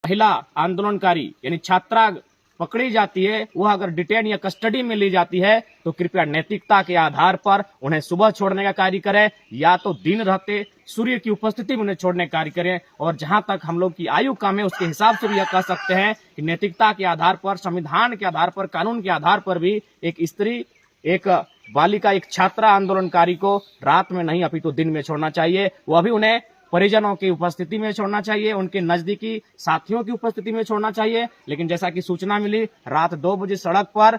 महिला आंदोलनकारी यानी छात्रा पकड़ी जाती है, वह अगर डिटेन या कस्टडी में ली जाती है तो कृपया नैतिकता के आधार पर उन्हें सुबह छोड़ने का कार्य करें, या तो दिन रहते सूर्य की उपस्थिति में उन्हें छोड़ने का कार्य करें। और जहां तक हम लोग की आयु कम है उसके हिसाब से भी यह कह सकते हैं कि नैतिकता के आधार पर, संविधान के आधार पर, कानून के आधार पर भी एक स्त्री, एक बालिका, एक छात्रा आंदोलनकारी को रात में नहीं अपितु दिन में छोड़ना चाहिए। वह भी उन्हें परिजनों की उपस्थिति में छोड़ना चाहिए, उनके नजदीकी साथियों की उपस्थिति में छोड़ना चाहिए। लेकिन जैसा कि सूचना मिली, रात 2 बजे सड़क पर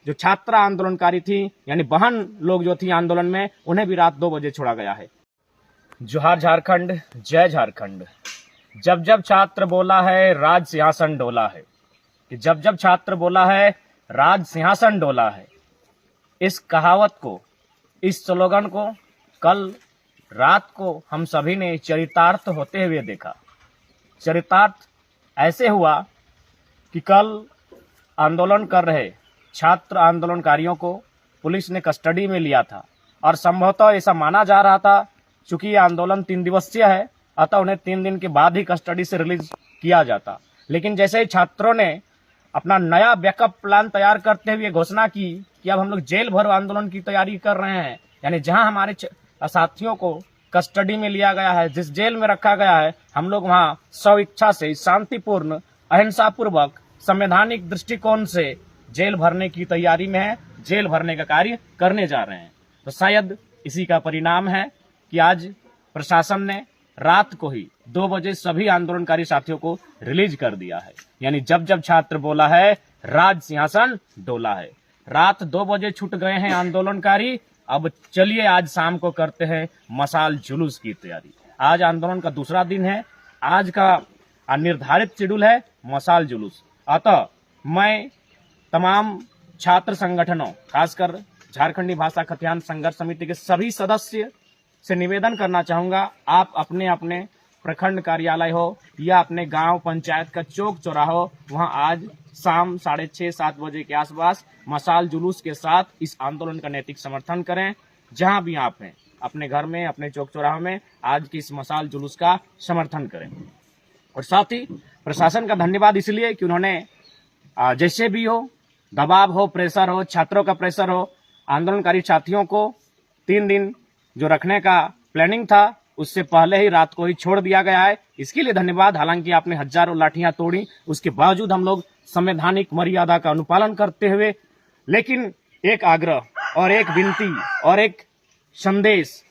जो छात्रा आंदोलनकारी थी यानी बहन लोग जो थी आंदोलन में, उन्हें भी रात 2 बजे छोड़ा गया है। जोहार झारखंड, जय झारखंड। जब जब छात्र बोला है राज सिंहासन डोला है, कि जब जब छात्र बोला है राज सिंहासन डोला है, इस कहावत को, इस स्लोगन को कल रात को हम सभी ने चरितार्थ होते हुए देखा। चरितार्थ ऐसे हुआ कि कल आंदोलन कर रहे छात्र आंदोलनकारियों को पुलिस ने कस्टडी में लिया था, और संभवतः ऐसा माना जा रहा था चूंकि ये आंदोलन 3 दिवसीय है, अतः उन्हें 3 दिन के बाद ही कस्टडी से रिलीज किया जाता। लेकिन जैसे ही छात्रों ने अपना नया बैकअप प्लान तैयार करते हुए घोषणा की कि अब हम लोग जेल भरो आंदोलन की तैयारी कर रहे हैं, यानी जहां हमारे साथियों को कस्टडी में लिया गया है, जिस जेल में रखा गया है, हम लोग वहां स्व इच्छा से, शांतिपूर्ण, अहिंसा पूर्वक, संवैधानिक दृष्टिकोण से जेल भरने की तैयारी में है, जेल भरने का कार्य करने जा रहे हैं। तो शायद इसी का परिणाम है कि आज प्रशासन ने रात को ही 2 बजे सभी आंदोलनकारी साथियों को रिलीज कर दिया है। यानी जब जब छात्र बोला है राज सिंहासन डोला है। रात 2 बजे छूट गए हैं आंदोलनकारी। अब चलिए आज शाम को करते हैं मशाल जुलूस की तैयारी। आज आंदोलन का दूसरा दिन है, आज का निर्धारित शेड्यूल है मशाल जुलूस। अतः मैं तमाम छात्र संगठनों, खासकर झारखंडी भाषा खतियान संघर्ष समिति के सभी सदस्य से निवेदन करना चाहूंगा, आप अपने अपने प्रखंड कार्यालय हो या अपने गांव पंचायत का चौक चौराहा हो, वहां आज शाम 6:30-7 बजे के आसपास मशाल जुलूस के साथ इस आंदोलन का नैतिक समर्थन करें। जहां भी आप हैं, अपने घर में, अपने चौक चौराहे में आज की इस मशाल जुलूस का समर्थन करें। और साथ ही प्रशासन का धन्यवाद इसलिए कि उन्होंने जैसे भी हो, दबाव हो, प्रेशर हो, छात्रों का प्रेशर हो, आंदोलनकारी साथियों को 3 दिन जो रखने का प्लानिंग था उससे पहले ही रात को ही छोड़ दिया गया है। इसके लिए धन्यवाद। हालांकि आपने हजारों लाठियां तोड़ी, उसके बावजूद हम लोग संवैधानिक मर्यादा का अनुपालन करते हुए, लेकिन एक आग्रह और एक विनती और एक संदेश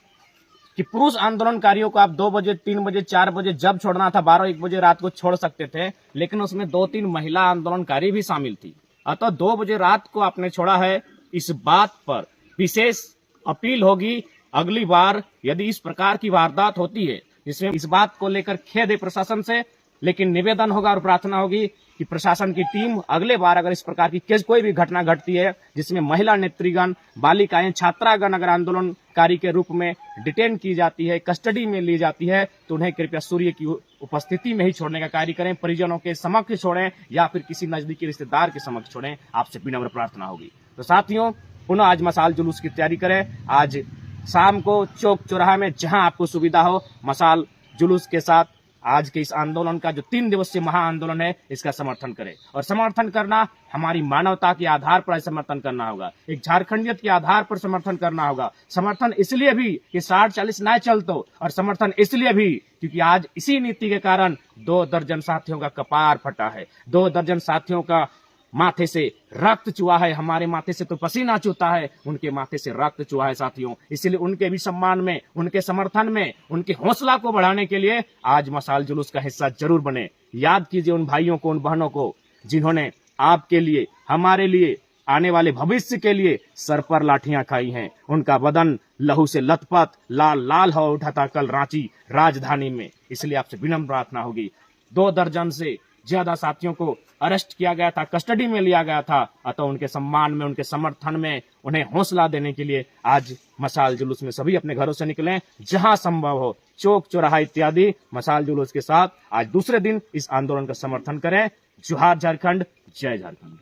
कि पुरुष आंदोलनकारियों को आप 2 बजे, 3 बजे, 4 बजे जब छोड़ना था, 12-1 बजे रात को छोड़ सकते थे, लेकिन उसमें 2-3 महिला आंदोलनकारी भी शामिल थी। अतः 2 बजे रात को आपने छोड़ा है। इस बात पर विशेष अपील होगी, अगली बार यदि इस प्रकार की वारदात होती है जिसमें इस बात को लेकर खेद है प्रशासन से, लेकिन निवेदन होगा और प्रार्थना होगी कि प्रशासन की टीम अगले बार अगर इस प्रकार की कोई भी घटना घटती है जिसमें महिला नेत्रीगण, बालिकाएं, छात्रागण अगर आंदोलनकारी के रूप में डिटेन की जाती है, कस्टडी में ली जाती है, तो उन्हें कृपया सूर्य की उपस्थिति में ही छोड़ने का कार्य करें। परिजनों के समक्ष छोड़ें या फिर किसी नजदीकी रिश्तेदार के समक्ष छोड़ें। आपसे विनम्र प्रार्थना होगी। तो साथियों, पुनः आज मशाल जुलूस की तैयारी करें। आज शाम को चौक चौराहा में जहां आपको सुविधा हो, मशाल जुलूस के साथ आज के इस आंदोलन का जो 3 दिवसीय महा आंदोलन है, इसका समर्थन करें। और समर्थन करना हमारी मानवता के आधार पर समर्थन करना होगा, एक झारखंडियत के आधार पर समर्थन करना होगा। समर्थन इसलिए भी कि 60-40 न चलतो, और समर्थन इसलिए भी क्योंकि आज इसी नीति के कारण 2 दर्जन साथियों का कपार फटा है, 2 दर्जन साथियों का माथे से रक्त चुहा है। हमारे माथे से तो पसीना चूता है, उनके माथे से रक्त चुहा है साथियों। इसलिए उनके भी सम्मान में, उनके समर्थन में, उनके हौसला को बढ़ाने के लिए आज मशाल जुलूस का हिस्सा जरूर बने। याद कीजिए उन भाइयों को, उन बहनों को जिन्होंने आपके लिए, हमारे लिए, आने वाले भविष्य के लिए सर पर लाठियां खाई हैं। उनका बदन लहू से लथपथ, लाल लाल हो उठा था कल रांची राजधानी में। इसलिए आपसे विनम्र प्रार्थना होगी। 2 दर्जन से ज्यादा साथियों को अरेस्ट किया गया था, कस्टडी में लिया गया था। अतः उनके सम्मान में, उनके समर्थन में, उन्हें हौसला देने के लिए आज मशाल जुलूस में सभी अपने घरों से निकलें। जहां संभव हो चौक चौराहा इत्यादि मशाल जुलूस के साथ आज दूसरे दिन इस आंदोलन का समर्थन करें। जोहार झारखंड, जय झारखंड।